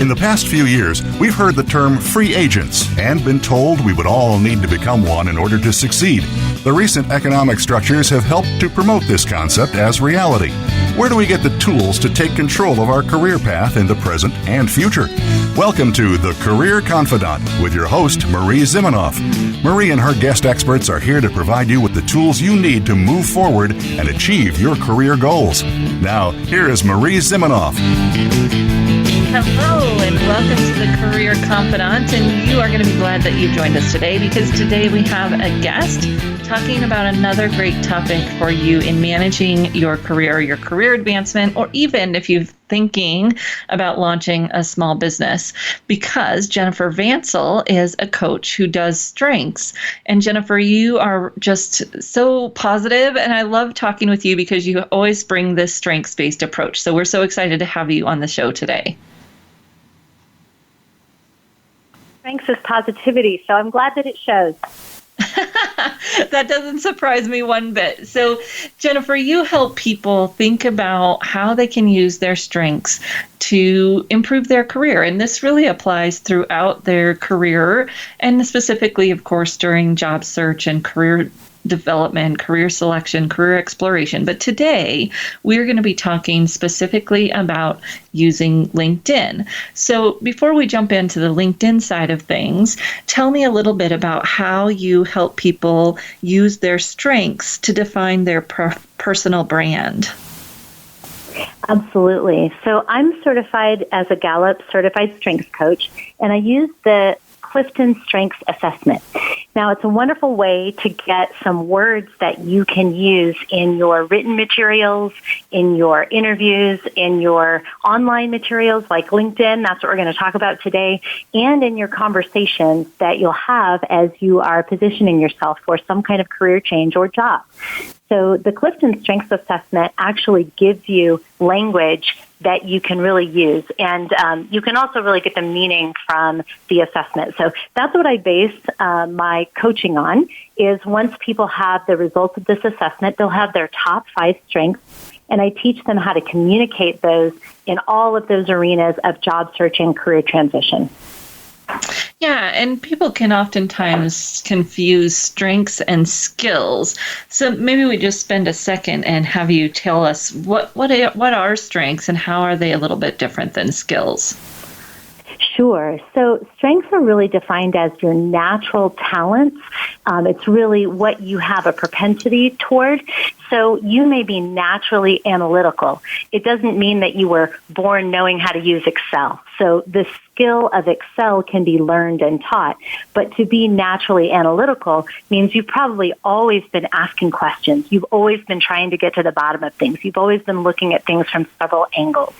In the past few years, we've heard the term free agents and been told we would all need to become one in order to succeed. The recent economic structures have helped to promote this concept as reality. Where do we get the tools to take control of our career path in the present and future? Welcome to The Career Confidant with your host, Marie Zimenoff. Marie and her guest experts are here to provide you with the tools you need to move forward and achieve your career goals. Now, here is Marie Zimenoff. Hello and welcome to the Career Confidant, and you are going to be glad that you joined us today because today we have a guest talking about another great topic for you in managing your career advancement, or even if you're thinking about launching a small business, because Jennifer Vancil is a coach who does strengths. And Jennifer, you are just so positive, and I love talking with you because you always bring this strengths-based approach. So we're so excited to have you on the show today. Strengths is positivity, so I'm glad that it shows. That doesn't surprise me one bit. So, Jennifer, you help people think about how they can use their strengths to improve their career. And this really applies throughout their career, and specifically, of course, during job search and career development, career selection, career exploration. But today, we're going to be talking specifically about using LinkedIn. So before we jump into the LinkedIn side of things, tell me a little bit about how you help people use their strengths to define their personal brand. Absolutely. So I'm certified as a Gallup certified strengths coach, and I use the Clifton Strengths Assessment. Now, it's a wonderful way to get some words that you can use in your written materials, in your interviews, in your online materials like LinkedIn, that's what we're going to talk about today, and in your conversations that you'll have as you are positioning yourself for some kind of career change or job. So the Clifton Strengths Assessment actually gives you language that you can really use. And you can also really get the meaning from the assessment. So that's what I base my coaching on, is once people have the results of this assessment, they'll have their top 5 strengths, and I teach them how to communicate those in all of those arenas of job search and career transition. Yeah, and people can oftentimes confuse strengths and skills. So maybe we just spend a second and have you tell us what are strengths and how are they a little bit different than skills? Sure. So strengths are really defined as your natural talents. It's really what you have a propensity toward. So you may be naturally analytical. It doesn't mean that you were born knowing how to use Excel. So the skill of Excel can be learned and taught. But to be naturally analytical means you've probably always been asking questions. You've always been trying to get to the bottom of things. You've always been looking at things from several angles.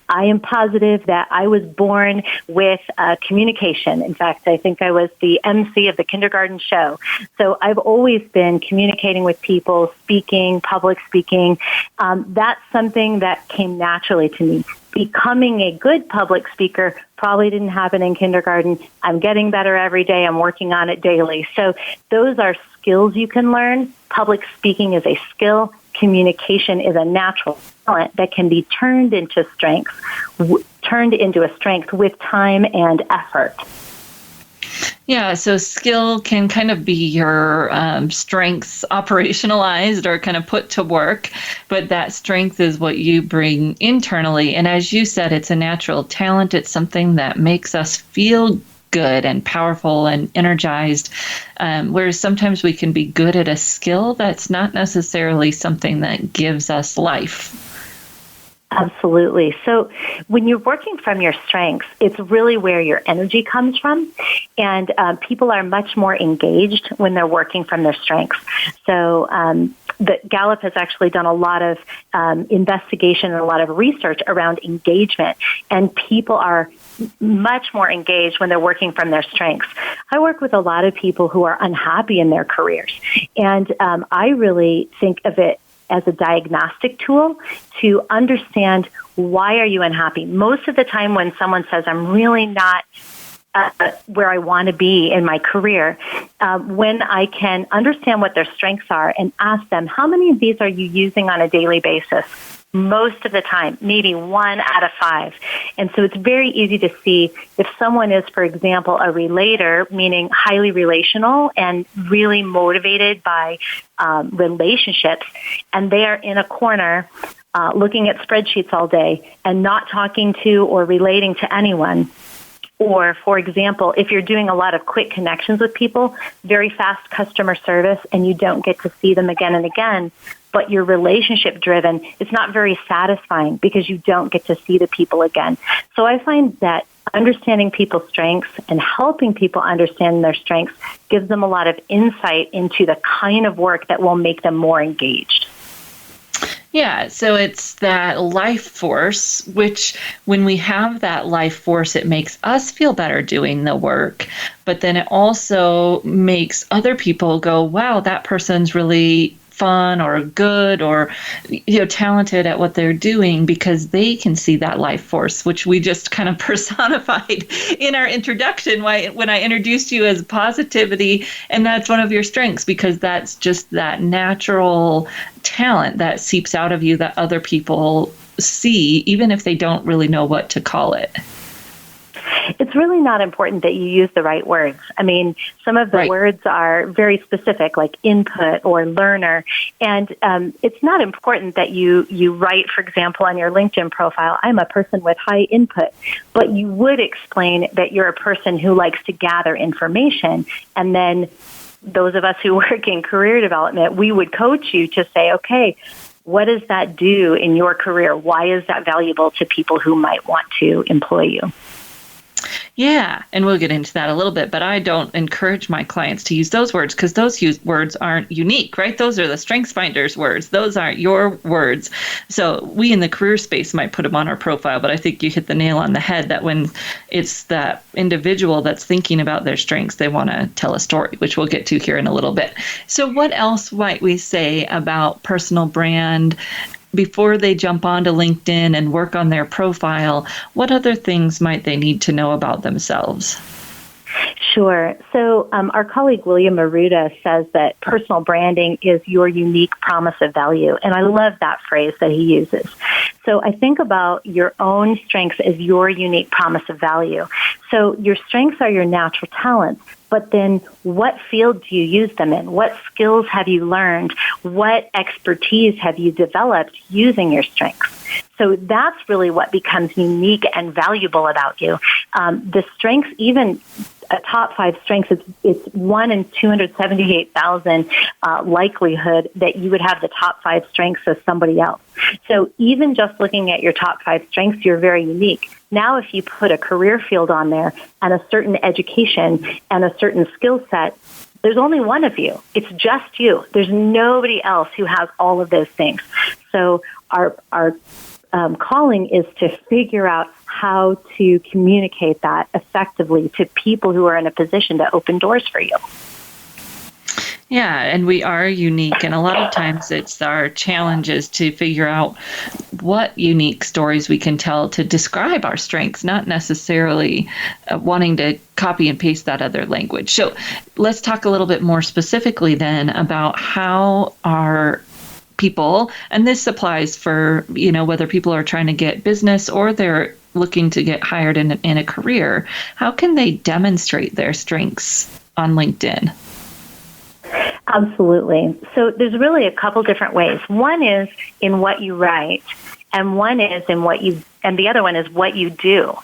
I am positive that I was born with communication. In fact, I think I was the MC of the kindergarten show. So I've always been communicating with people, speaking, public speaking. That's something that came naturally to me. Becoming a good public speaker probably didn't happen in kindergarten. I'm getting better every day. I'm working on it daily. So those are skills you can learn. Public speaking is a skill. Communication is a natural talent that can be turned into a strength with time and effort. Yeah, so skill can kind of be your strengths operationalized or kind of put to work, but that strength is what you bring internally. And as you said, it's a natural talent. It's something that makes us feel good and powerful and energized, whereas sometimes we can be good at a skill that's not necessarily something that gives us life. Absolutely. So when you're working from your strengths, it's really where your energy comes from. And people are much more engaged when they're working from their strengths. So the Gallup has actually done a lot of investigation and a lot of research around engagement. And people are much more engaged when they're working from their strengths. I work with a lot of people who are unhappy in their careers. And I really think of it as a diagnostic tool to understand why are you unhappy. Most of the time when someone says, I'm really not where I want to be in my career, when I can understand what their strengths are and ask them, how many of these are you using on a daily basis? most of the time, maybe 1 out of 5. And so it's very easy to see if someone is, for example, a relator, meaning highly relational and really motivated by relationships, and they are in a corner looking at spreadsheets all day and not talking to or relating to anyone. Or, for example, if you're doing a lot of quick connections with people, very fast customer service, and you don't get to see them again and again, but you're relationship driven, it's not very satisfying because you don't get to see the people again. So I find that understanding people's strengths and helping people understand their strengths gives them a lot of insight into the kind of work that will make them more engaged. Yeah, so it's that life force, which when we have that life force, it makes us feel better doing the work. But then it also makes other people go, wow, that person's really fun or good or talented at what they're doing, because they can see that life force, which we just kind of personified in our introduction when I introduced you as positivity. And that's one of your strengths, because that's just that natural talent that seeps out of you that other people see, even if they don't really know what to call it. It's really not important that you use the right words. I mean, some of the words are very specific, like input or learner. And it's not important that you write, for example, on your LinkedIn profile, I'm a person with high input. But you would explain that you're a person who likes to gather information. And then those of us who work in career development, we would coach you to say, okay, what does that do in your career? Why is that valuable to people who might want to employ you? Yeah, and we'll get into that a little bit, but I don't encourage my clients to use those words because those words aren't unique, right? Those are the StrengthsFinders words. Those aren't your words. So we in the career space might put them on our profile, but I think you hit the nail on the head that when it's that individual that's thinking about their strengths, they want to tell a story, which we'll get to here in a little bit. So what else might we say about personal brand before they jump onto LinkedIn and work on their profile? What other things might they need to know about themselves? Sure. So our colleague William Arruda says that personal branding is your unique promise of value. And I love that phrase that he uses. So I think about your own strengths as your unique promise of value. So your strengths are your natural talents. But then what field do you use them in? What skills have you learned? What expertise have you developed using your strengths? So that's really what becomes unique and valuable about you. The strengths, even a top 5 strengths, it's 1 in 278,000 likelihood that you would have the top 5 strengths as somebody else. So even just looking at your top 5 strengths, you're very unique. Now, if you put a career field on there and a certain education and a certain skill set, there's only one of you. It's just you. There's nobody else who has all of those things. So our calling is to figure out how to communicate that effectively to people who are in a position to open doors for you. Yeah, and we are unique, and a lot of times it's our challenges to figure out what unique stories we can tell to describe our strengths, not necessarily wanting to copy and paste that other language. So let's talk a little bit more specifically then about how our people, and this applies for, whether people are trying to get business or they're looking to get hired in a career, how can they demonstrate their strengths on LinkedIn? Absolutely. So there's really a couple different ways. One is in what you write, and one is in and the other one is what you do.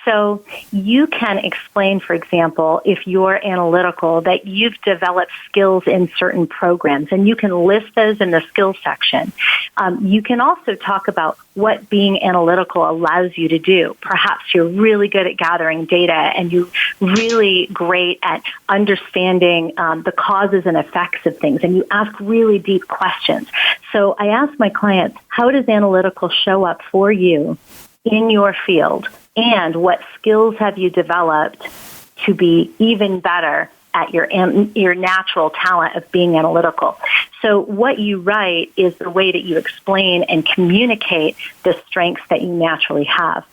So you can explain, for example, if you're analytical, that you've developed skills in certain programs, and you can list those in the skills section. You can also talk about what being analytical allows you to do. Perhaps you're really good at gathering data, and you're really great at understanding the causes and effects of things, and you ask really deep questions. So I ask my clients, how does analytical show up for you in your field? And what skills have you developed to be even better at your natural talent of being analytical? So what you write is the way that you explain and communicate the strengths that you naturally have.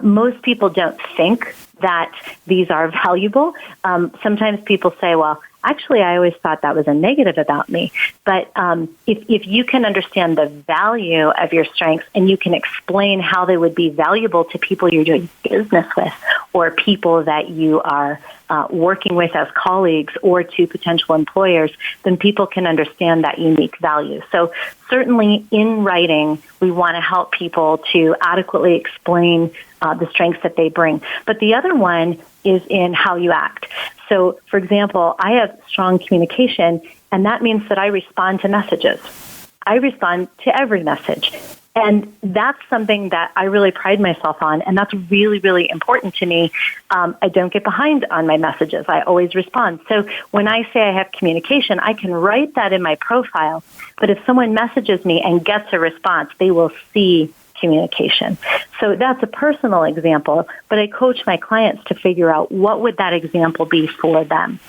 Most people don't think that these are valuable. Sometimes people say, well, actually, I always thought that was a negative about me. But if you can understand the value of your strengths and you can explain how they would be valuable to people you're doing business with or people that you are working with as colleagues or to potential employers, then people can understand that unique value. So certainly in writing, we want to help people to adequately explain the strengths that they bring. But the other one is in how you act. So, for example, I have strong communication, and that means that I respond to messages. I respond to every message. And that's something that I really pride myself on, and that's really, really important to me. I don't get behind on my messages. I always respond. So when I say I have communication, I can write that in my profile. But if someone messages me and gets a response, they will see communication. So that's a personal example, but I coach my clients to figure out what would that example be for them.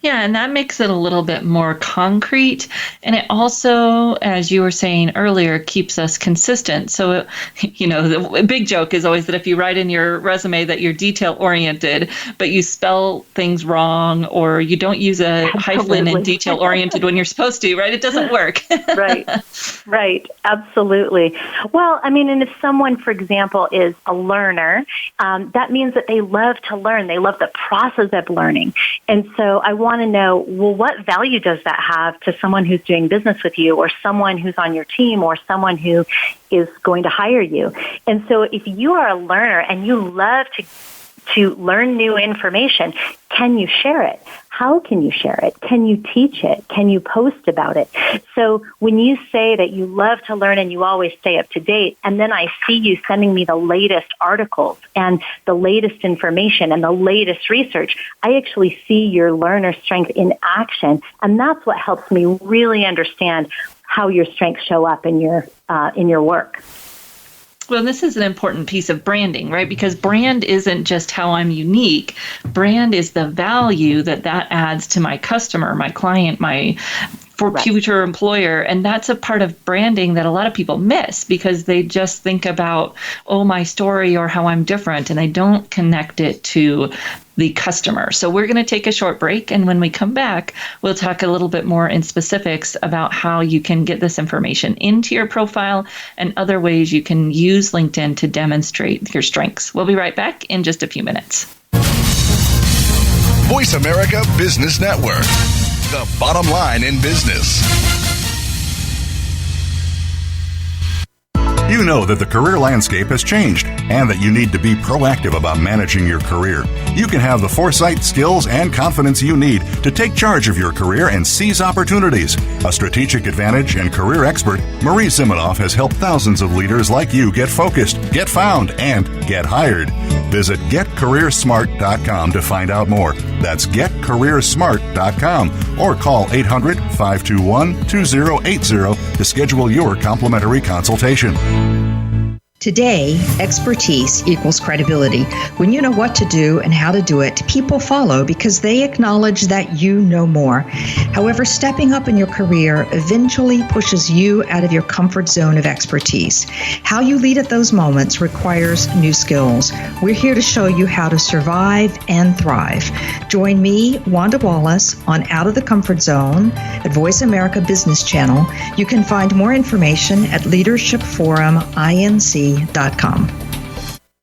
Yeah, and that makes it a little bit more concrete. And it also, as you were saying earlier, keeps us consistent. So, the big joke is always that if you write in your resume that you're detail-oriented, but you spell things wrong or you don't use a hyphen in detail-oriented when you're supposed to, right? It doesn't work. Right. Absolutely. Well, and if someone, for example, is a learner, that means that they love to learn. They love the process of learning. And so I want to know, well, what value does that have to someone who's doing business with you or someone who's on your team or someone who is going to hire you? And so if you are a learner and you love to learn new information, can you share it? How can you share it? Can you teach it? Can you post about it? So when you say that you love to learn and you always stay up to date, and then I see you sending me the latest articles and the latest information and the latest research, I actually see your learner strength in action. And that's what helps me really understand how your strengths show up in your work. Well, this is an important piece of branding, right? Because brand isn't just how I'm unique. Brand is the value that adds to my customer, my client, my future employer. And that's a part of branding that a lot of people miss because they just think about, my story or how I'm different, and they don't connect it to the customer. So we're going to take a short break. And when we come back, we'll talk a little bit more in specifics about how you can get this information into your profile and other ways you can use LinkedIn to demonstrate your strengths. We'll be right back in just a few minutes. Voice America Business Network, the bottom line in business. You know that the career landscape has changed and that you need to be proactive about managing your career. You can have the foresight, skills, and confidence you need to take charge of your career and seize opportunities. A strategic advantage and career expert, Marie Zimenoff has helped thousands of leaders like you get focused, get found, and get hired. Visit getcareersmart.com to find out more. That's getcareersmart.com or call 800-521-2080 to schedule your complimentary consultation. Today, expertise equals credibility. When you know what to do and how to do it, people follow because they acknowledge that you know more. However, stepping up in your career eventually pushes you out of your comfort zone of expertise. How you lead at those moments requires new skills. We're here to show you how to survive and thrive. Join me, Wanda Wallace, on Out of the Comfort Zone at Voice America Business Channel. You can find more information at leadershipforuminc.com.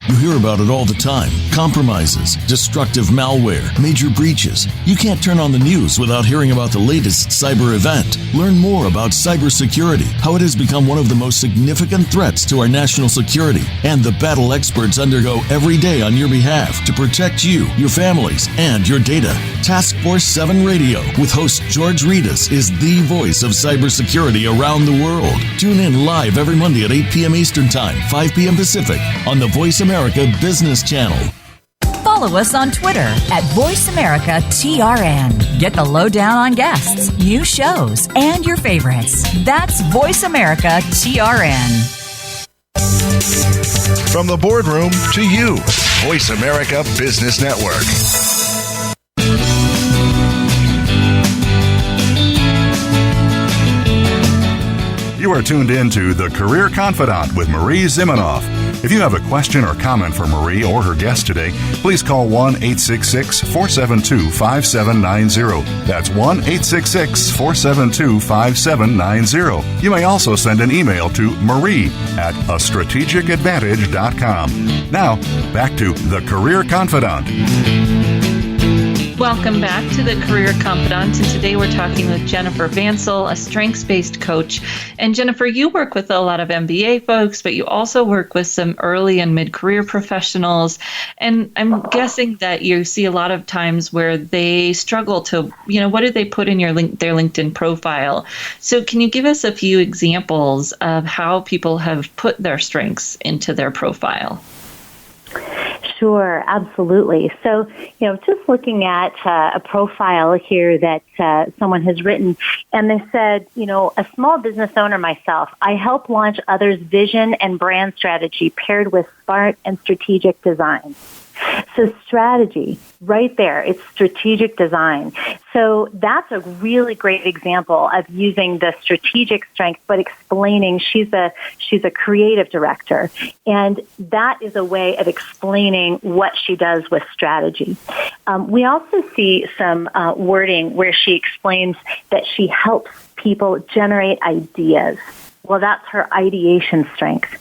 You hear about it all the time. Compromises, destructive malware, major breaches. You can't turn on the news without hearing about the latest cyber event. Learn more about cybersecurity, how it has become one of the most significant threats to our national security, and the battle experts undergo every day on your behalf to protect you, your families, and your data. Task Force 7 Radio with host George Reedus is the voice of cybersecurity around the world. Tune in live every Monday at 8 p.m. Eastern Time, 5 p.m. Pacific on the Voice America Business Channel. Follow us on Twitter at VoiceAmericaTRN. Get the lowdown on guests, new shows, and your favorites. That's VoiceAmericaTRN. From the boardroom to you, Voice America Business Network. You are tuned in to The Career Confidant with Marie Zimenoff. If you have a question or comment for Marie or her guest today, please call 1-866-472-5790. That's 1-866-472-5790. You may also send an email to marie@astrategicadvantage.com. Now, back to The Career Confidant. Welcome back to the Career Confidant, and today we're talking with Jennifer Vansel, a strengths-based coach. And Jennifer, you work with a lot of MBA folks, but you also work with some early and mid-career professionals. And I'm guessing that you see a lot of times where they struggle to, what do they put in their LinkedIn profile? So can you give us a few examples of how people have put their strengths into their profile? Sure, absolutely. So, just looking at a profile here that someone has written, and they said, a small business owner myself, I help launch others' vision and brand strategy paired with smart and strategic design. So strategy, right there, it's strategic design. So that's a really great example of using the strategic strength, but explaining she's a creative director. And that is a way of explaining what she does with strategy. We also see some wording where she explains that she helps people generate ideas. Well, that's her ideation strength.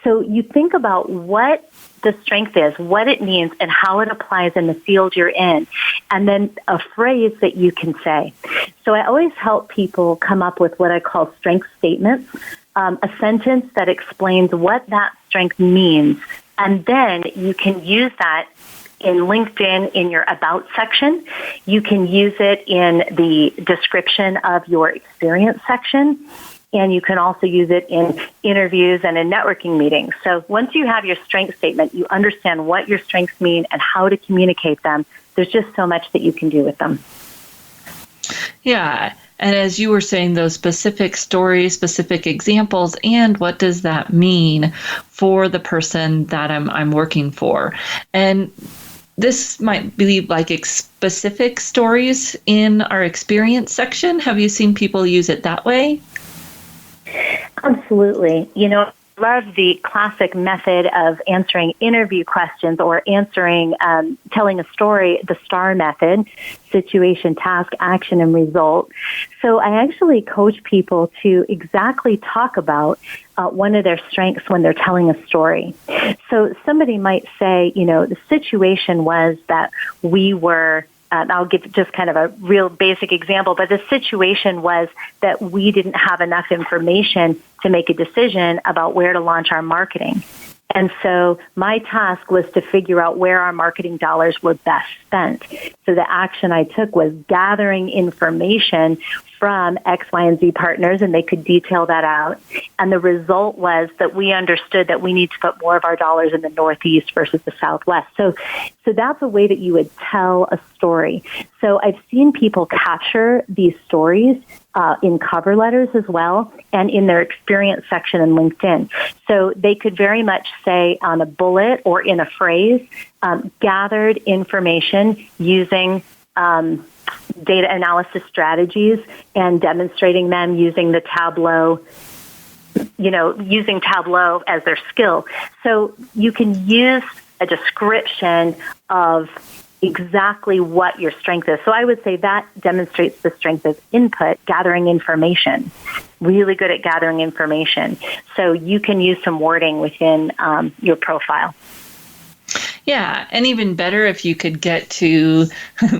So you think about what the strength is, what it means, and how it applies in the field you're in, and then a phrase that you can say. So I always help people come up with what I call strength statements, a sentence that explains what that strength means, and then you can use that in LinkedIn in your About section. You can use it in the description of your experience section. And you can also use it in interviews and in networking meetings. So once you have your strength statement, you understand what your strengths mean and how to communicate them. There's just so much that you can do with them. Yeah. And as you were saying, those specific stories, specific examples, and what does that mean for the person that I'm working for? And this might be like specific stories in our experience section. Have you seen people use it that way? Absolutely. I love the classic method of answering interview questions or answering, telling a story, the STAR method, situation, task, action, and result. So I actually coach people to exactly talk about one of their strengths when they're telling a story. So somebody might say, the situation was that we were I'll give just kind of a real basic example, but the situation was that we didn't have enough information to make a decision about where to launch our marketing. And so my task was to figure out where our marketing dollars were best spent. So the action I took was gathering information from X, Y, and Z partners, and they could detail that out. And the result was that we understood that we need to put more of our dollars in the Northeast versus the Southwest. So that's a way that you would tell a story. So I've seen people capture these stories in cover letters as well, and in their experience section in LinkedIn. So they could very much say on a bullet or in a phrase, gathered information using data analysis strategies and demonstrating them using the Tableau, using Tableau as their skill. So you can use a description of exactly what your strength is. So I would say that demonstrates the strength of input, gathering information. Really good at gathering information. So you can use some wording within your profile. Yeah, and even better if you could get to,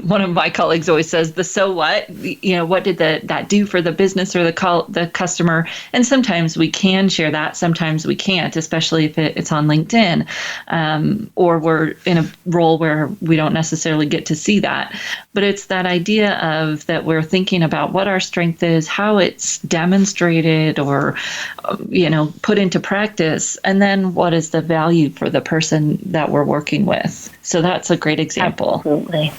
one of my colleagues always says, the so what, what did that do for the business or the customer? And sometimes we can share that, sometimes we can't, especially if it's on LinkedIn, or we're in a role where we don't necessarily get to see that. But it's that idea of that we're thinking about what our strength is, how it's demonstrated or, put into practice, and then what is the value for the person that we're working with. So that's a great example. Absolutely.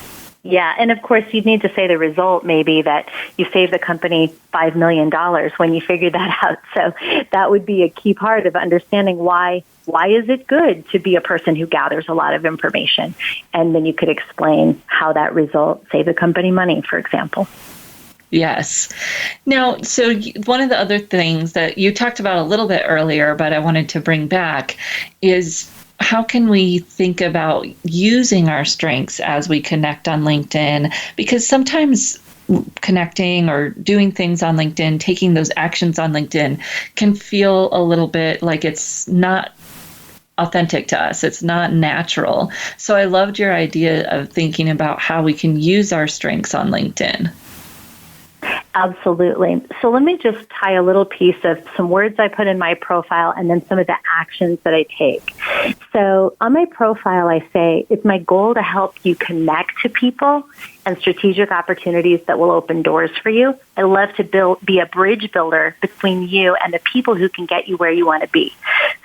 Yeah, and of course you need to say the result maybe that you saved the company $5 million when you figure that out. So that would be a key part of understanding why is it good to be a person who gathers a lot of information? And then you could explain how that result saved the company money, for example. Yes. Now, so one of the other things that you talked about a little bit earlier, but I wanted to bring back is how can we think about using our strengths as we connect on LinkedIn? Because sometimes connecting or doing things on LinkedIn, taking those actions on LinkedIn can feel a little bit like it's not authentic to us. It's not natural. So I loved your idea of thinking about how we can use our strengths on LinkedIn. Absolutely. So let me just tie a little piece of some words I put in my profile and then some of the actions that I take. So on my profile, I say it's my goal to help you connect to people and strategic opportunities that will open doors for you. I love to be a bridge builder between you and the people who can get you where you want to be.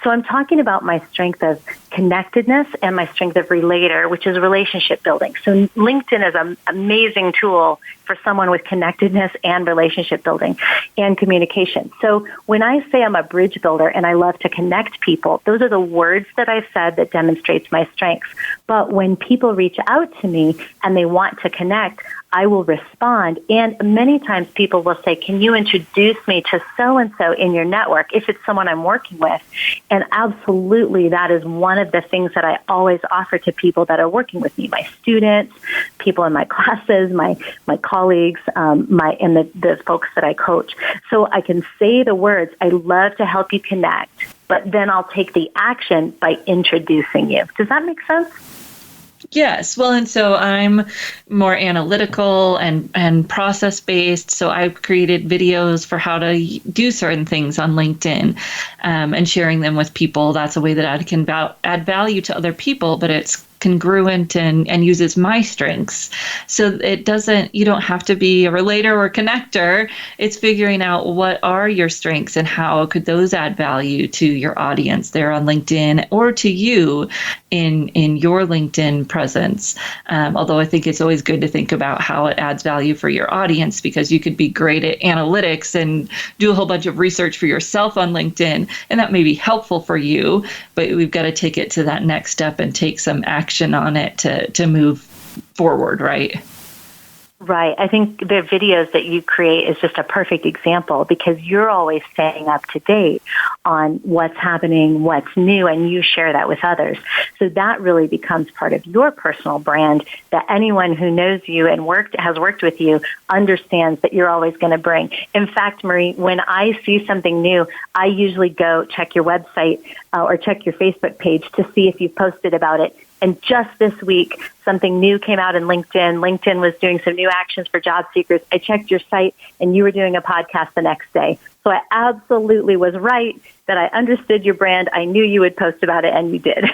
So I'm talking about my strength of connectedness and my strength of relator, which is relationship building. So LinkedIn is an amazing tool for someone with connectedness and relationship building and communication. So when I say I'm a bridge builder and I love to connect people, those are the words that I've said that demonstrates my strengths. But when people reach out to me and they want to connect, I will respond. And many times people will say, can you introduce me to so-and-so in your network if it's someone I'm working with? And absolutely, that is one of the things that I always offer to people that are working with me, my students, people in my classes, my colleagues, and the folks that I coach. So I can say the words, I love to help you connect, but then I'll take the action by introducing you. Does that make sense? Yes. Well, and so I'm more analytical and process based. So I've created videos for how to do certain things on LinkedIn and sharing them with people. That's a way that I can add value to other people, but it's congruent and uses my strengths. So you don't have to be a relator or connector. It's figuring out what are your strengths and how could those add value to your audience there on LinkedIn or to you in your LinkedIn presence. Although I think it's always good to think about how it adds value for your audience, because you could be great at analytics and do a whole bunch of research for yourself on LinkedIn, and that may be helpful for you, but we've got to take it to that next step and take some action on it to move forward, right? Right. I think the videos that you create is just a perfect example because you're always staying up to date on what's happening, what's new, and you share that with others. So that really becomes part of your personal brand that anyone who knows you and has worked with you understands that you're always going to bring. In fact, Marie, when I see something new, I usually go check your website or check your Facebook page to see if you've posted about it. And just this week, something new came out in LinkedIn. LinkedIn was doing some new actions for job seekers. I checked your site, and you were doing a podcast the next day. So I absolutely was right that I understood your brand. I knew you would post about it, and you did.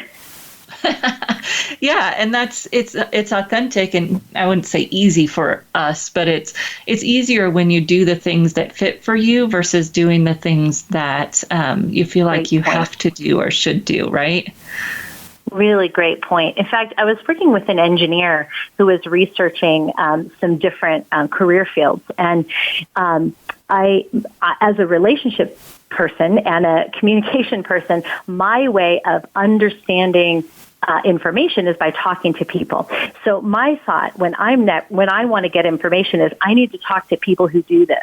Yeah, and it's authentic, and I wouldn't say easy for us, but it's easier when you do the things that fit for you versus doing the things that you feel like you have to do or should do, right? Really great point. In fact, I was working with an engineer who was researching some different career fields. And I, as a relationship person and a communication person, my way of understanding information is by talking to people. So my thought when I want to get information is I need to talk to people who do this.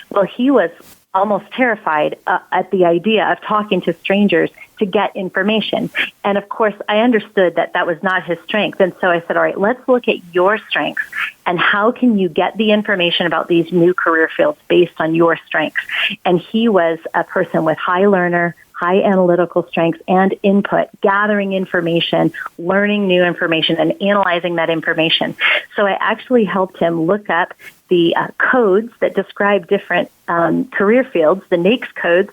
Well, he was almost terrified at the idea of talking to strangers to get information. And of course, I understood that that was not his strength. And so I said, all right, let's look at your strengths and how can you get the information about these new career fields based on your strengths. And he was a person with high learner, high analytical strengths and input, gathering information, learning new information, and analyzing that information. So I actually helped him look up the codes that describe different career fields, the NAICS codes,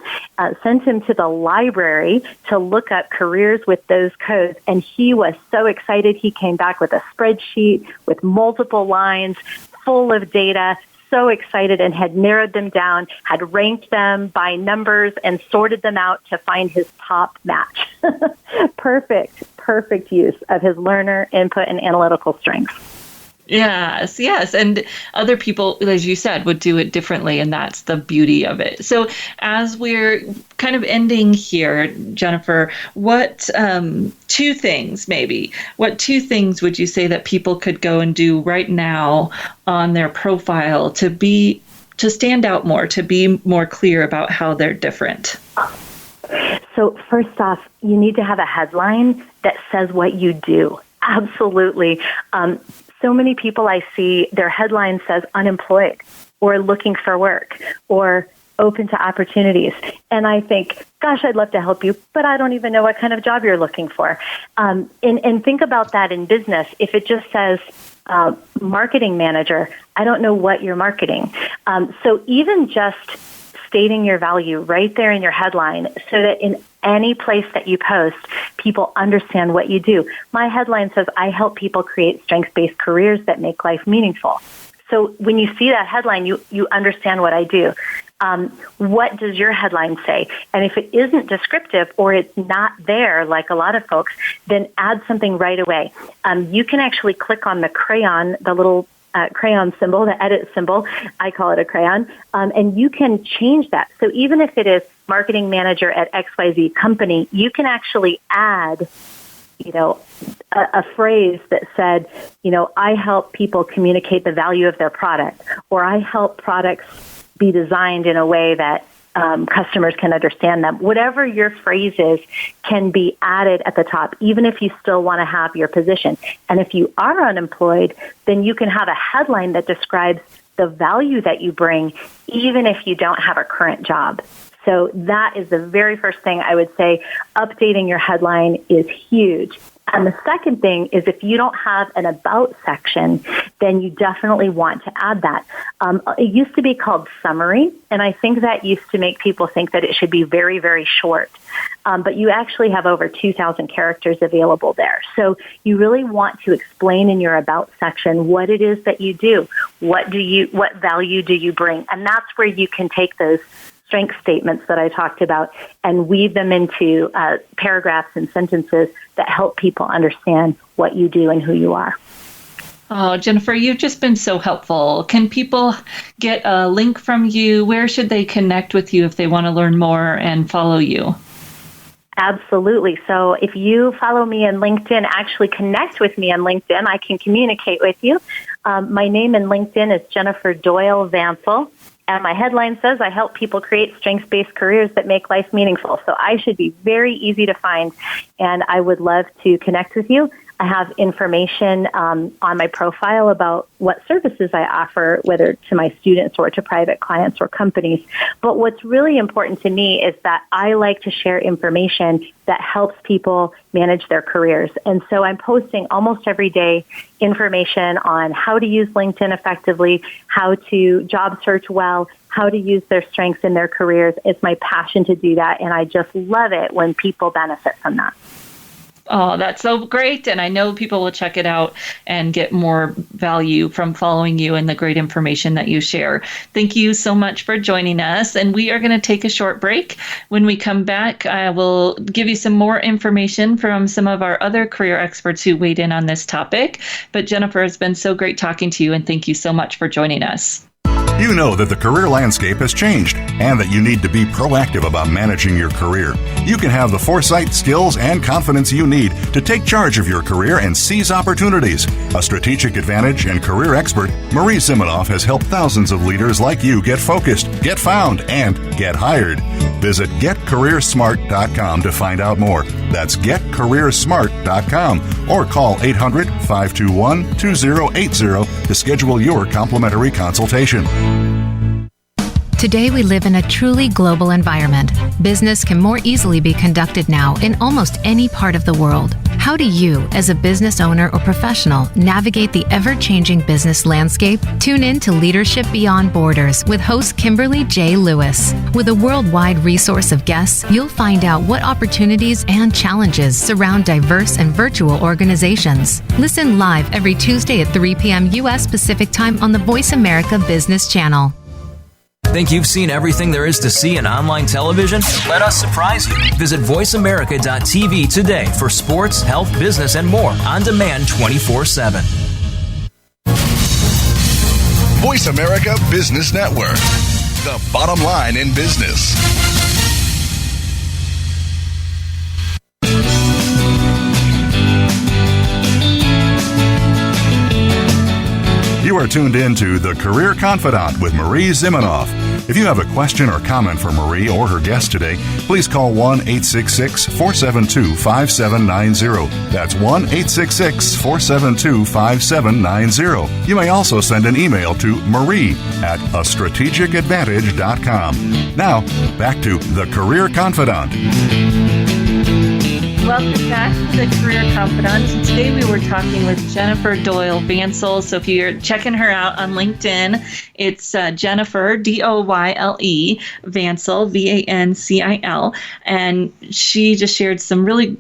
sent him to the library to look up careers with those codes. And he was so excited. He came back with a spreadsheet with multiple lines full of data, so excited, and had narrowed them down, had ranked them by numbers and sorted them out to find his top match. Perfect use of his learner, input, and analytical strengths. Yes. And other people, as you said, would do it differently. And that's the beauty of it. So as we're kind of ending here, Jennifer, what two things would you say that people could go and do right now on their profile to stand out more, to be more clear about how they're different? So first off, you need to have a headline that says what you do. Absolutely. So many people I see, their headline says unemployed or looking for work or open to opportunities. And I think, gosh, I'd love to help you, but I don't even know what kind of job you're looking for. And think about that in business. If it just says marketing manager, I don't know what you're marketing. So even just stating your value right there in your headline so that in any place that you post, people understand what you do. My headline says, I help people create strengths-based careers that make life meaningful. So when you see that headline, you understand what I do. What does your headline say? And if it isn't descriptive or it's not there, like a lot of folks, then add something right away. You can actually click on the crayon, the little crayon symbol, the edit symbol, I call it a crayon, and you can change that. So even if it is marketing manager at XYZ company, you can actually add, a phrase that said, I help people communicate the value of their product, or I help products be designed in a way that customers can understand them. Whatever your phrase is can be added at the top, even if you still want to have your position. And if you are unemployed, then you can have a headline that describes the value that you bring, even if you don't have a current job. So that is the very first thing I would say. Updating your headline is huge. And the second thing is if you don't have an about section, then you definitely want to add that. It used to be called summary, and I think that used to make people think that it should be very, very short. But you actually have over 2,000 characters available there. So you really want to explain in your about section what it is that you do. What value do you bring? And that's where you can take those strength statements that I talked about and weave them into paragraphs and sentences that help people understand what you do and who you are. Oh, Jennifer, you've just been so helpful. Can people get a link from you? Where should they connect with you if they want to learn more and follow you? Absolutely. So if you follow me on LinkedIn, actually connect with me on LinkedIn, I can communicate with you. My name in LinkedIn is Jennifer Doyle Vansel. And my headline says, I help people create strengths-based careers that make life meaningful. So I should be very easy to find, and I would love to connect with you. I have information on my profile about what services I offer, whether to my students or to private clients or companies. But what's really important to me is that I like to share information that helps people manage their careers. And so I'm posting almost every day information on how to use LinkedIn effectively, how to job search well, how to use their strengths in their careers. It's my passion to do that, and I just love it when people benefit from that. Oh, that's so great. And I know people will check it out and get more value from following you and the great information that you share. Thank you so much for joining us. And we are going to take a short break. When we come back, I will give you some more information from some of our other career experts who weighed in on this topic. But Jennifer, it's been so great talking to you, and thank you so much for joining us. You know that the career landscape has changed and that you need to be proactive about managing your career. You can have the foresight, skills, and confidence you need to take charge of your career and seize opportunities. A strategic advantage and career expert, Marie Zimenoff has helped thousands of leaders like you get focused, get found, and get hired. Visit getcareersmart.com to find out more. That's getcareersmart.com or call 800-521-2080 to schedule your complimentary consultation. Today we live in a truly global environment. Business can more easily be conducted now in almost any part of the world. How do you, as a business owner or professional, navigate the ever-changing business landscape? Tune in to Leadership Beyond Borders with host Kimberly J. Lewis. With a worldwide resource of guests, you'll find out what opportunities and challenges surround diverse and virtual organizations. Listen live every Tuesday at 3 p.m. U.S. Pacific Time on the Voice America Business Channel. Think you've seen everything there is to see in online television? Let us surprise you. Visit voiceamerica.tv today for sports, health, business, and more on demand 24/7. Voice America Business Network, the bottom line in business. You are tuned in to The Career Confidant with Marie Zimenoff. If you have a question or comment for Marie or her guest today, please call 1-866-472-5790. That's 1-866-472-5790. You may also send an email to marie@astrategicadvantage.com. Now, back to The Career Confidant. Welcome back to The Career Confidant. Today we were talking with Jennifer Doyle Vancil. So if you're checking her out on LinkedIn, it's Jennifer, Doyle, Vancil, Vancil. And she just shared some really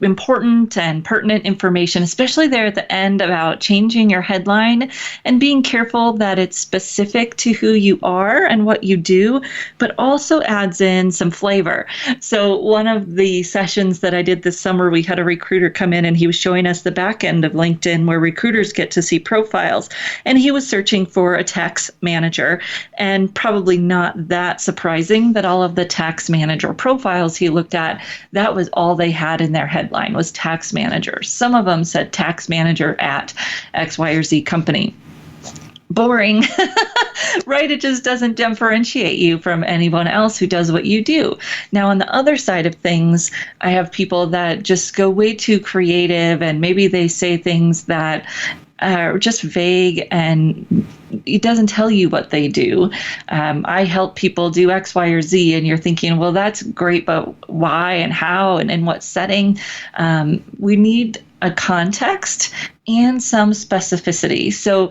important and pertinent information, especially there at the end about changing your headline and being careful that it's specific to who you are and what you do, but also adds in some flavor. So one of the sessions that I did this summer, we had a recruiter come in and he was showing us the back end of LinkedIn where recruiters get to see profiles. And he was searching for a tax manager, and probably not that surprising that all of the tax manager profiles he looked at, that was all they had in their headline was tax manager. Some of them said tax manager at X, Y, or Z company. Boring, right? It just doesn't differentiate you from anyone else who does what you do. Now, on the other side of things, I have people that just go way too creative, and maybe they say things that are just vague and it doesn't tell you what they do. I help people do X, Y, or Z, and you're thinking, well, that's great, but why and how and in what setting? We need a context and some specificity. So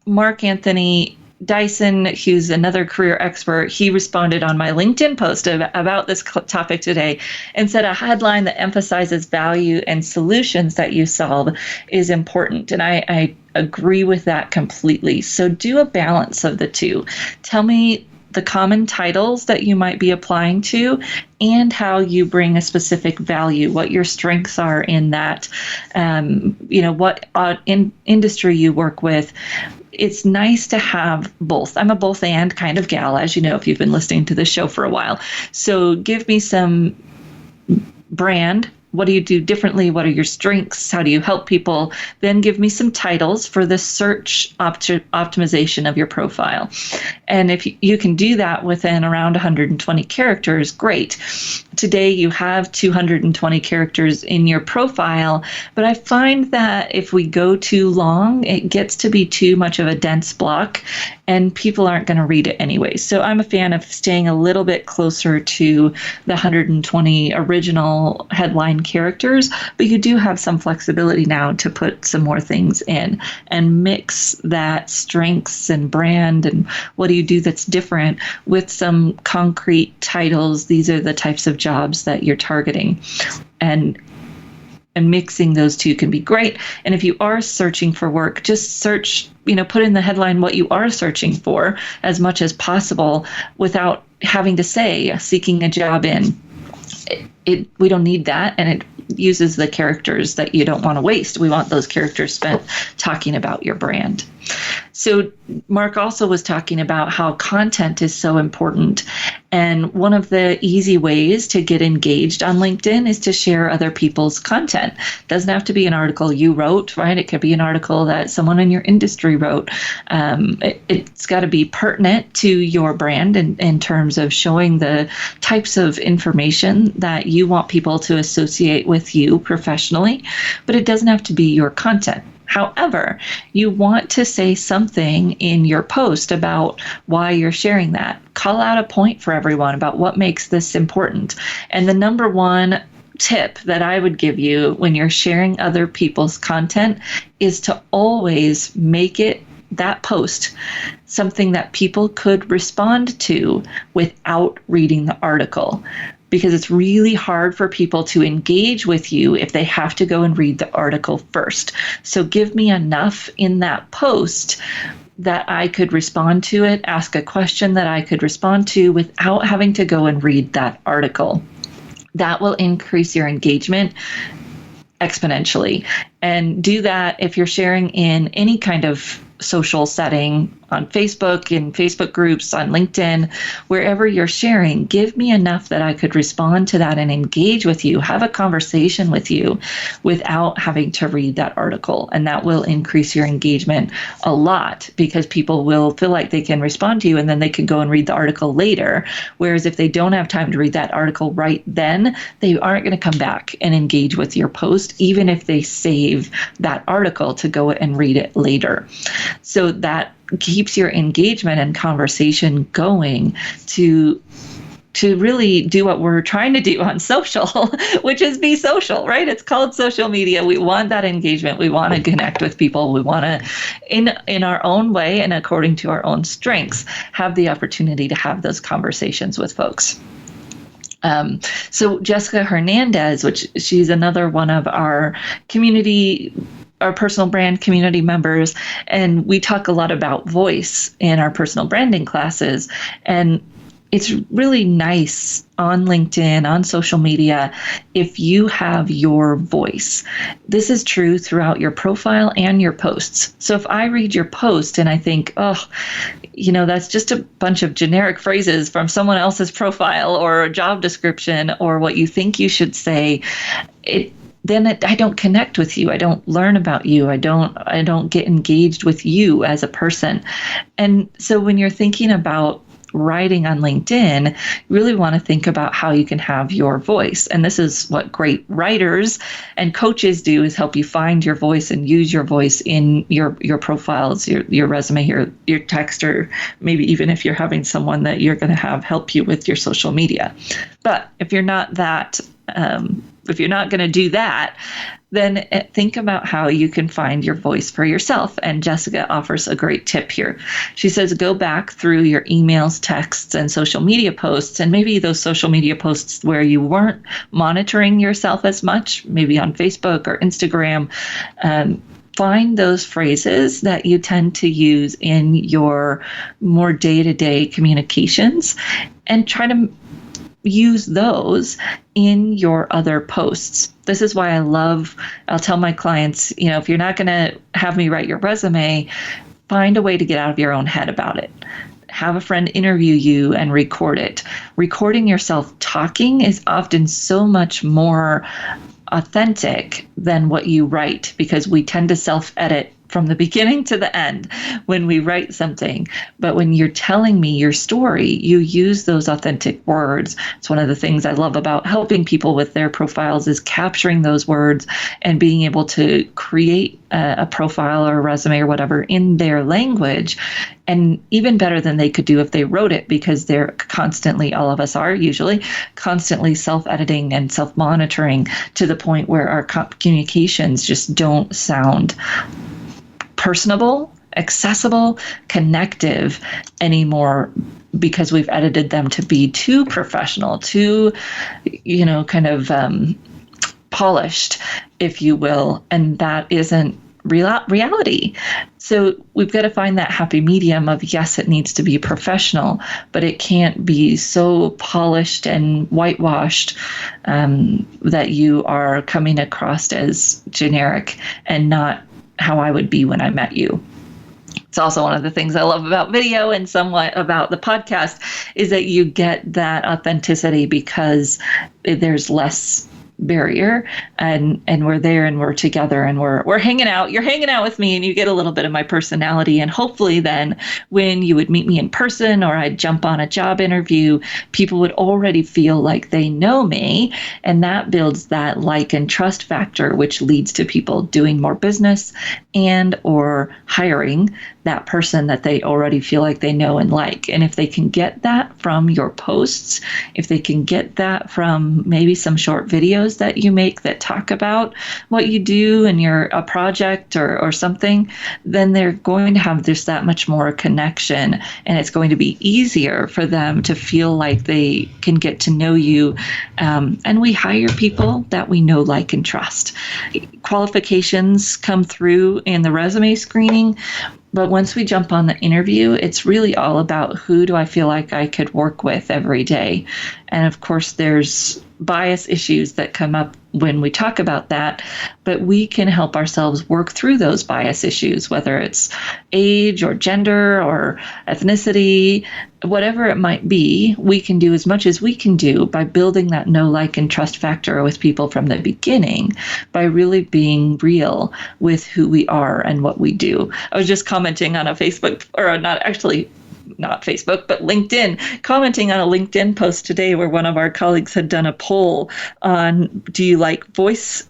Mark Anthony Dyson, who's another career expert, he responded on my LinkedIn post about this topic today and said a headline that emphasizes value and solutions that you solve is important. And I agree with that completely. So do a balance of the two. Tell me the common titles that you might be applying to and how you bring a specific value, what your strengths are in that, what industry you work with. It's nice to have both. I'm a both and kind of gal, as you know, if you've been listening to the show for a while. So give me some brand. What do you do differently? What are your strengths? How do you help people? Then give me some titles for the search optimization of your profile. And if you can do that within around 120 characters, great. Today you have 220 characters in your profile, but I find that if we go too long, it gets to be too much of a dense block and people aren't going to read it anyway. So I'm a fan of staying a little bit closer to the 120 original headline characters, but you do have some flexibility now to put some more things in and mix that strengths and brand and what do you do that's different with some concrete titles. These are the types of jobs that you're targeting. And mixing those two can be great. And if you are searching for work, just search, put in the headline what you are searching for as much as possible without having to say seeking a job in. We don't need that, and it uses the characters that you don't want to waste. We want those characters spent talking about your brand. So Mark also was talking about how content is so important. And one of the easy ways to get engaged on LinkedIn is to share other people's content. It doesn't have to be an article you wrote, right? It could be an article that someone in your industry wrote. It's got to be pertinent to your brand in terms of showing the types of information that you want people to associate with you professionally, but it doesn't have to be your content. However, you want to say something in your post about why you're sharing that. Call out a point for everyone about what makes this important. And the number one tip that I would give you when you're sharing other people's content is to always make that post something that people could respond to without reading the article. Because it's really hard for people to engage with you if they have to go and read the article first. So give me enough in that post that I could respond to it, ask a question that I could respond to without having to go and read that article. That will increase your engagement exponentially. And do that if you're sharing in any kind of social setting, on Facebook, in Facebook groups, on LinkedIn, wherever you're sharing. Give me enough that I could respond to that and engage with you, have a conversation with you without having to read that article. And that will increase your engagement a lot, because people will feel like they can respond to you and then they can go and read the article later. Whereas if they don't have time to read that article right then, they aren't going to come back and engage with your post, even if they save that article to go and read it later. So that keeps your engagement and conversation going to really do what we're trying to do on social, which is be social, right? It's called social media. We want that engagement. We want to connect with people. We want to, in our own way and according to our own strengths, have the opportunity to have those conversations with folks. So Jessica Hernandez, which she's another one of our personal brand community members, and we talk a lot about voice in our personal branding classes. And it's really nice on LinkedIn, on social media, if you have your voice. This is true throughout your profile and your posts. So if I read your post and I think, that's just a bunch of generic phrases from someone else's profile or a job description or what you think you should say, I don't connect with you. I don't learn about you. I don't get engaged with you as a person. And so when you're thinking about writing on LinkedIn, you really want to think about how you can have your voice. And this is what great writers and coaches do, is help you find your voice and use your voice in your profiles, your resume, your text, or maybe even if you're having someone that you're going to have help you with your social media. But if you're not going to do that, then think about how you can find your voice for yourself. And Jessica offers a great tip here. She says, go back through your emails, texts, and social media posts, and maybe those social media posts where you weren't monitoring yourself as much, maybe on Facebook or Instagram. Find those phrases that you tend to use in your more day-to-day communications and try to use those in your other posts. This is why I'll tell my clients, if you're not going to have me write your resume, find a way to get out of your own head about it. Have a friend interview you and record it. Recording yourself talking is often so much more authentic than what you write, because we tend to self-edit from the beginning to the end when we write something. But when you're telling me your story, you use those authentic words. It's one of the things I love about helping people with their profiles, is capturing those words and being able to create a profile or a resume or whatever in their language. And even better than they could do if they wrote it, because they're constantly, all of us are usually, constantly self-editing and self-monitoring to the point where our communications just don't sound personable, accessible, connective anymore, because we've edited them to be too professional, too, polished, if you will. And that isn't reality. So we've got to find that happy medium of, yes, it needs to be professional, but it can't be so polished and whitewashed that you are coming across as generic and not how I would be when I met you. It's also one of the things I love about video and somewhat about the podcast, is that you get that authenticity because there's less barrier, and we're there and we're together and we're hanging out. You're hanging out with me and you get a little bit of my personality. And hopefully then when you would meet me in person or I'd jump on a job interview, people would already feel like they know me. And that builds that like and trust factor, which leads to people doing more business and or hiring that person that they already feel like they know and like. And if they can get that from your posts, if they can get that from maybe some short videos that you make that talk about what you do and a project or something, then they're going to have just that much more connection, and it's going to be easier for them to feel like they can get to know you. And we hire people that we know, like, and trust. Qualifications come through in the resume screening, but once we jump on the interview, it's really all about who do I feel like I could work with every day. And of course, there's bias issues that come up when we talk about that, but we can help ourselves work through those bias issues, whether it's age or gender or ethnicity, whatever it might be. We can do as much as we can do by building that know, like, and trust factor with people from the beginning, by really being real with who we are and what we do. I was just commenting on a Facebook, or not Facebook, but LinkedIn, commenting on a LinkedIn post today where one of our colleagues had done a poll on, do you like voice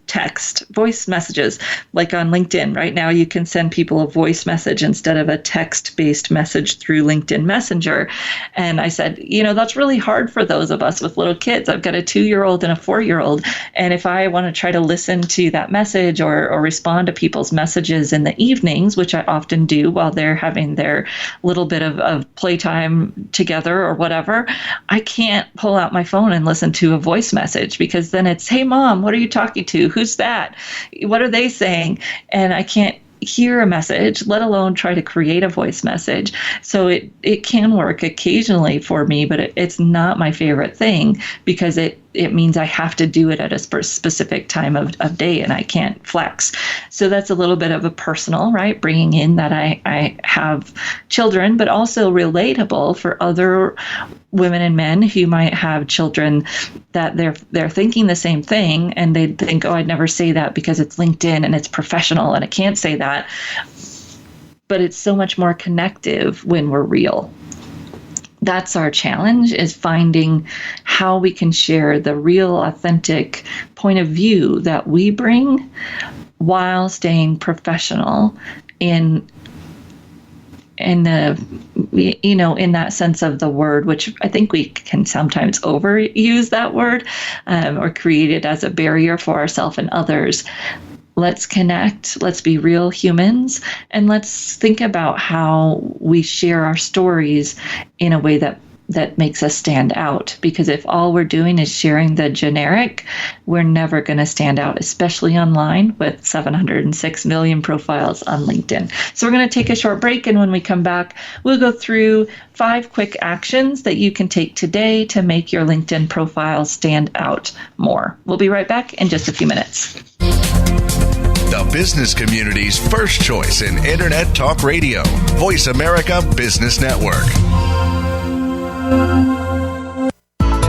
messages? Like on LinkedIn right now, you can send people a voice message instead of a text-based message through LinkedIn Messenger. And I said, that's really hard for those of us with little kids. I've got a 2-year-old and a 4-year-old. And if I want to try to listen to that message or respond to people's messages in the evenings, which I often do while they're having their little bit of playtime together or whatever, I can't pull out my phone and listen to a voice message, because then it's, hey, Mom, what are you talking to? Who's that? What are they saying? And I can't hear a message, let alone try to create a voice message. So it can work occasionally for me, but it's not my favorite thing, because it means I have to do it at a specific time of day, and I can't flex. So that's a little bit of a personal, right? Bringing in that I have children, but also relatable for other women and men who might have children that they're thinking the same thing, and they think, oh, I'd never say that because it's LinkedIn and it's professional and I can't say that. But it's so much more connective when we're real. That's our challenge, is finding how we can share the real, authentic point of view that we bring while staying professional in the, in that sense of the word, which I think we can sometimes overuse that word or create it as a barrier for ourselves and others. Let's connect, let's be real humans, and let's think about how we share our stories in a way that makes us stand out. Because if all we're doing is sharing the generic, we're never going to stand out, especially online with 706 million profiles on LinkedIn. So we're going to take a short break, and when we come back, we'll go through 5 quick actions that you can take today to make your LinkedIn profile stand out more. We'll be right back in just a few minutes. The business community's first choice in Internet Talk Radio. Voice America Business Network.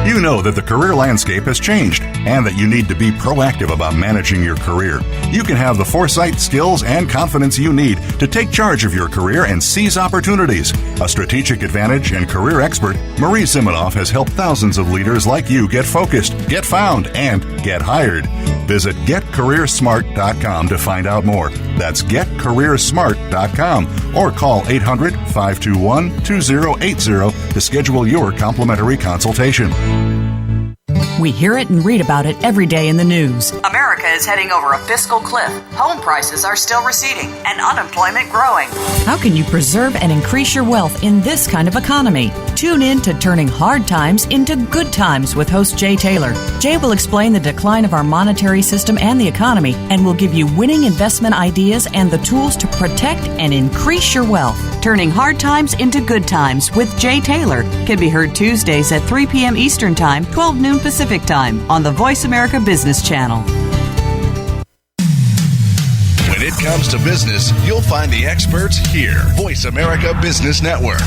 You know that the career landscape has changed and that you need to be proactive about managing your career. You can have the foresight, skills, and confidence you need to take charge of your career and seize opportunities. A strategic advantage and career expert, Marie Zimenoff has helped thousands of leaders like you get focused, get found, and get hired. Visit getcareersmart.com to find out more. That's getcareersmart.com, or call 800-521-2080 to schedule your complimentary consultation. We hear it and read about it every day in the news. America is heading over a fiscal cliff. Home prices are still receding and unemployment growing. How can you preserve and increase your wealth in this kind of economy? Tune in to Turning Hard Times into Good Times with host Jay Taylor. Jay will explain the decline of our monetary system and the economy, and will give you winning investment ideas and the tools to protect and increase your wealth. Turning Hard Times into Good Times with Jay Taylor can be heard Tuesdays at 3 p.m. Eastern Time, 12 noon Pacific Time on the Voice America Business Channel. When it comes to business, you'll find the experts here. Voice America Business Network.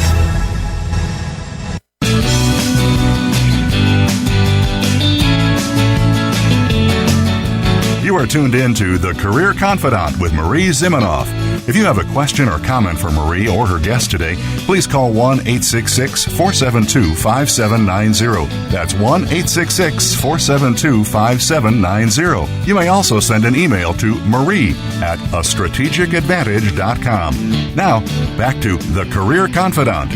You are tuned in to The Career Confidant with Marie Zimenoff. If you have a question or comment for Marie or her guest today, please call 1-866-472-5790. That's 1-866-472-5790. You may also send an email to marie@astrategicadvantage.com. Now, back to The Career Confidant.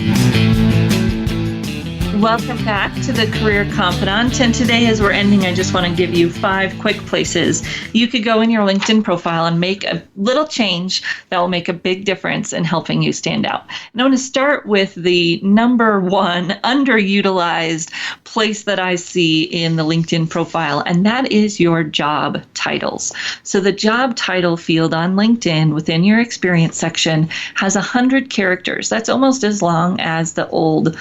Welcome back to the Career Confidant. And today, as we're ending, I just want to give you 5 quick places you could go in your LinkedIn profile and make a little change that will make a big difference in helping you stand out. And I want to start with the number 1 underutilized place that I see in the LinkedIn profile, and that is your job titles. So the job title field on LinkedIn within your experience section has 100 characters. That's almost as long as the old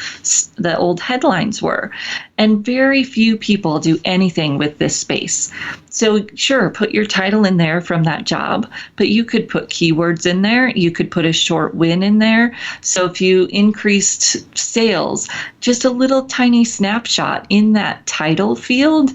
headlines were. And very few people do anything with this space. So sure, put your title in there from that job, but you could put keywords in there. You could put a short win in there. So if you increased sales, just a little tiny snapshot in that title field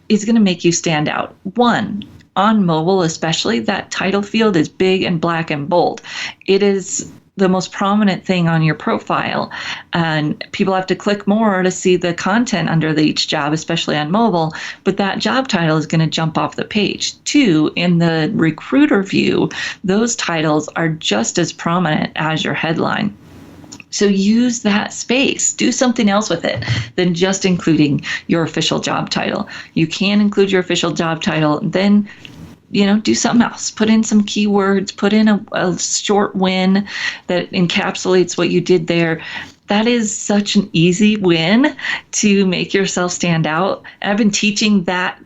is going to make you stand out. One, on mobile especially, that title field is big and black and bold. It is the most prominent thing on your profile, and people have to click more to see the content under each job, especially on mobile, but that job title is going to jump off the page. Two, in the recruiter view, those titles are just as prominent as your headline. So use that space. Do something else with it than just including your official job title. You can include your official job title, then do something else. Put in some keywords, put in a short win that encapsulates what you did there. That is such an easy win to make yourself stand out. I've been teaching that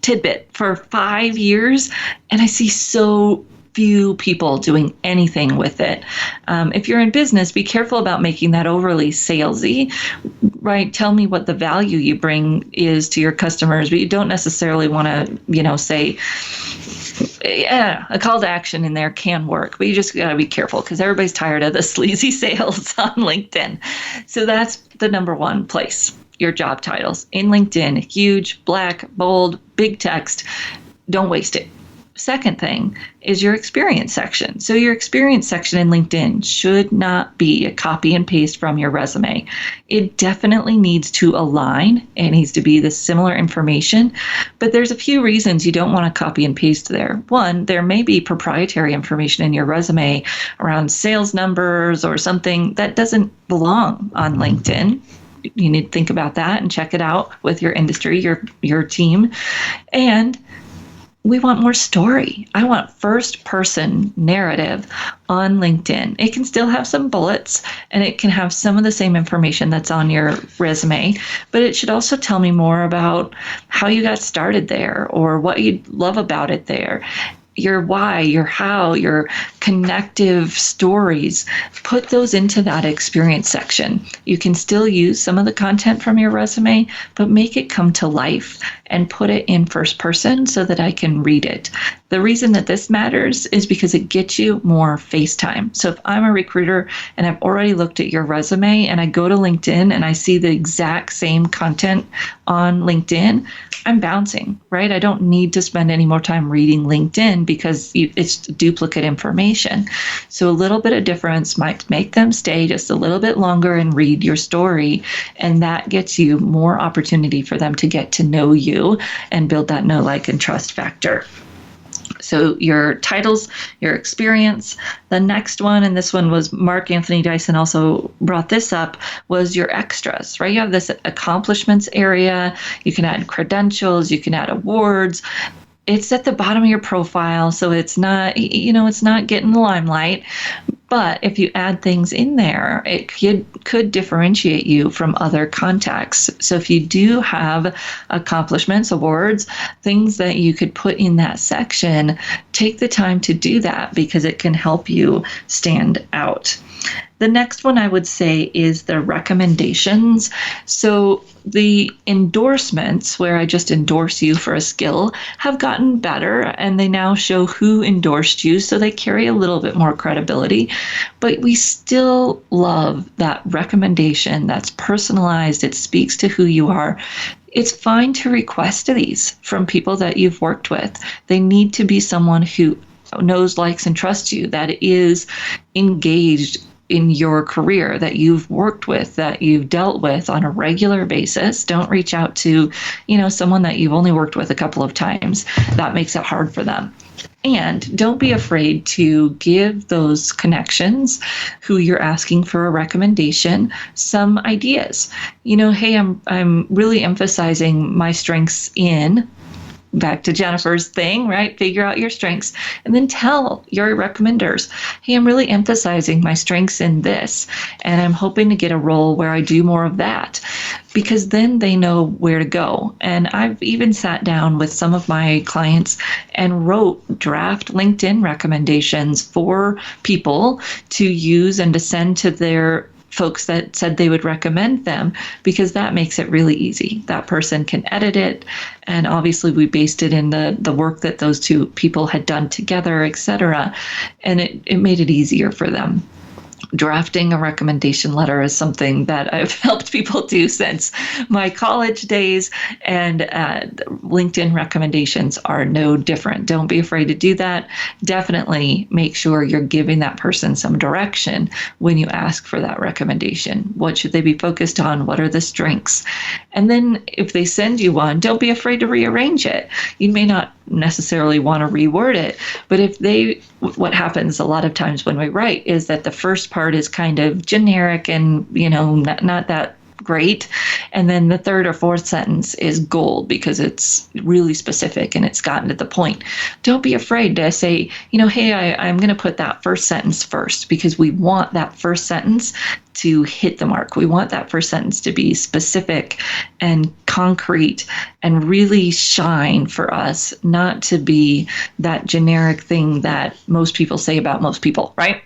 tidbit for 5 years, and I see so few people doing anything with it. If you're in business, be careful about making that overly salesy, right? Tell me what the value you bring is to your customers, but you don't necessarily want to, say, yeah, a call to action in there can work, but you just got to be careful because everybody's tired of the sleazy sales on LinkedIn. So that's the number one place, your job titles in LinkedIn, huge, black, bold, big text. Don't waste it. Second thing is your experience section. So your experience section in LinkedIn should not be a copy and paste from your resume. It definitely needs to align. It needs to be the similar information, but there's a few reasons you don't want to copy and paste there. One, there may be proprietary information in your resume around sales numbers or something that doesn't belong on LinkedIn. You need to think about that and check it out with your industry, your team. And we want more story. I want first person narrative on LinkedIn. It can still have some bullets and it can have some of the same information that's on your resume, but it should also tell me more about how you got started there or what you love about it there. Your why, your how, your connective stories, put those into that experience section. You can still use some of the content from your resume, but make it come to life and put it in first person so that I can read it. The reason that this matters is because it gets you more face time. So if I'm a recruiter and I've already looked at your resume and I go to LinkedIn and I see the exact same content on LinkedIn, I'm bouncing, right? I don't need to spend any more time reading LinkedIn because it's duplicate information. So a little bit of difference might make them stay just a little bit longer and read your story. And that gets you more opportunity for them to get to know you and build that know, like, and trust factor. So your titles, your experience. The next one, and this one was Mark Anthony Dyson also brought this up, was your extras, right? You have this accomplishments area. You can add credentials. You can add awards. It's at the bottom of your profile, so it's not, it's not getting the limelight. But if you add things in there, it could differentiate you from other contacts. So if you do have accomplishments, awards, things that you could put in that section, take the time to do that because it can help you stand out. The next one I would say is the recommendations. So the endorsements, where I just endorse you for a skill, have gotten better and they now show who endorsed you, so they carry a little bit more credibility. But we still love that recommendation that's personalized. It speaks to who you are. It's fine to request these from people that you've worked with. They need to be someone who knows, likes, and trusts you, that is engaged in your career, that you've worked with, that you've dealt with on a regular basis. Don't reach out to, someone that you've only worked with a couple of times. That makes it hard for them. And don't be afraid to give those connections who you're asking for a recommendation some ideas. Hey, I'm really emphasizing my strengths in, back to Jennifer's thing, right? Figure out your strengths and then tell your recommenders, hey, I'm really emphasizing my strengths in this, and I'm hoping to get a role where I do more of that, because then they know where to go. And I've even sat down with some of my clients and wrote draft LinkedIn recommendations for people to use and to send to their folks that said they would recommend them, because that makes it really easy. That person can edit it, and obviously we based it in the work that those two people had done together, etc., and it made it easier for them. Drafting a recommendation letter is something that I've helped people do since my college days, and LinkedIn recommendations are no different. Don't be afraid to do that. Definitely make sure you're giving that person some direction when you ask for that recommendation. What should they be focused on? What are the strengths? And then if they send you one, don't be afraid to rearrange it. You may not necessarily want to reword it, but what happens a lot of times when we write is that the first part is kind of generic and, not that great. And then the third or fourth sentence is gold because it's really specific and it's gotten to the point. Don't be afraid to say, hey, I'm going to put that first sentence first, because we want that first sentence to hit the mark. We want that first sentence to be specific and concrete and really shine for us, not to be that generic thing that most people say about most people, right?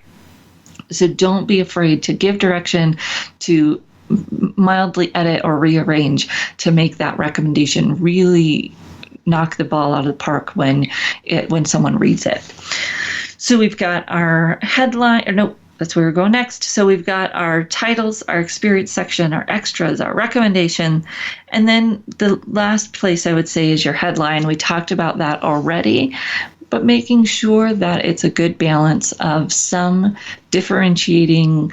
So don't be afraid to give direction, to mildly edit or rearrange to make that recommendation really knock the ball out of the park when someone reads it. So we've got our headline, that's where we're going next. So we've got our titles, our experience section, our extras, our recommendation, and then the last place I would say is your headline. We talked about that already, but making sure that it's a good balance of some differentiating,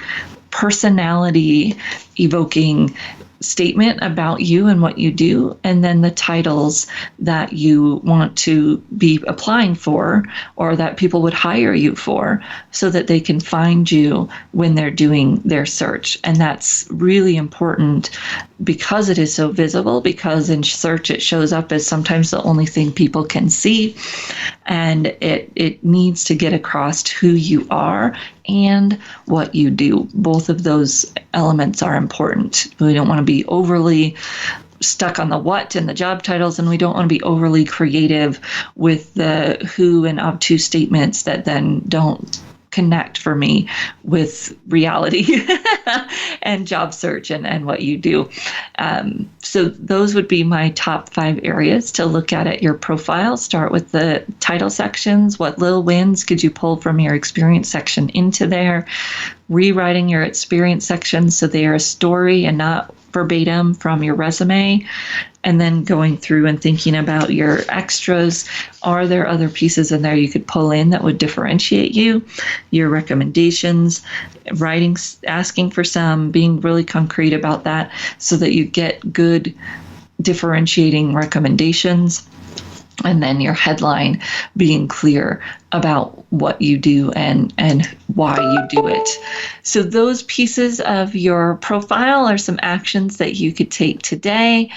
personality evoking statement about you and what you do, and then the titles that you want to be applying for or that people would hire you for so that they can find you when they're doing their search. And that's really important because it is so visible, because in search it shows up as sometimes the only thing people can see, and it needs to get across who you are and what you do. Both of those elements are important. We don't want to be overly stuck on the what and the job titles, and we don't want to be overly creative with the who and obtuse statements that then don't connect for me with reality and job search and what you do. So those would be my top 5 areas to look at your profile. Start with the title sections. What little wins could you pull from your experience section into there? Rewriting your experience sections so they are a story and not verbatim from your resume, and then going through and thinking about your extras. Are there other pieces in there you could pull in that would differentiate you? Your recommendations, writing, asking for some, being really concrete about that so that you get good differentiating recommendations. And then your headline being clear about what you do and why you do it. So those pieces of your profile are some actions that you could take today.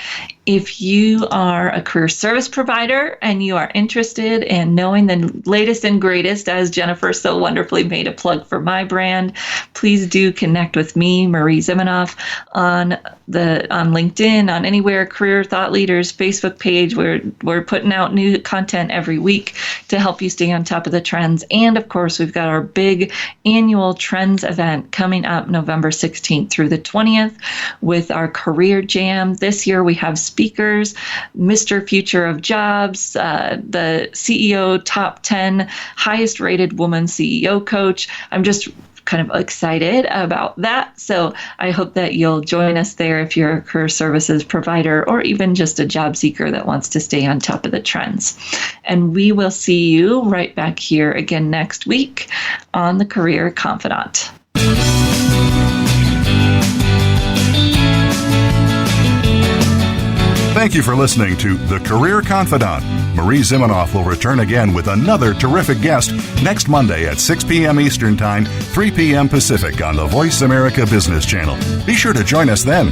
If you are a career service provider and you are interested in knowing the latest and greatest, as Jennifer so wonderfully made a plug for my brand, please do connect with me, Marie Zimenoff, on LinkedIn, on Anywhere Career Thought Leaders Facebook page. We're putting out new content every week to help you stay on top of the trends. And of course, we've got our big annual Trends event coming up November 16th through the 20th with our Career Jam. This year we have speakers, Mr. Future of Jobs, the CEO Top 10 highest rated woman CEO coach. I'm just kind of excited about that. So I hope that you'll join us there if you're a career services provider or even just a job seeker that wants to stay on top of the trends. And we will see you right back here again next week on The Career Confidant. Thank you for listening to The Career Confidant. Marie Zimenoff will return again with another terrific guest next Monday at 6 p.m. Eastern Time, 3 p.m. Pacific on the Voice America Business Channel. Be sure to join us then.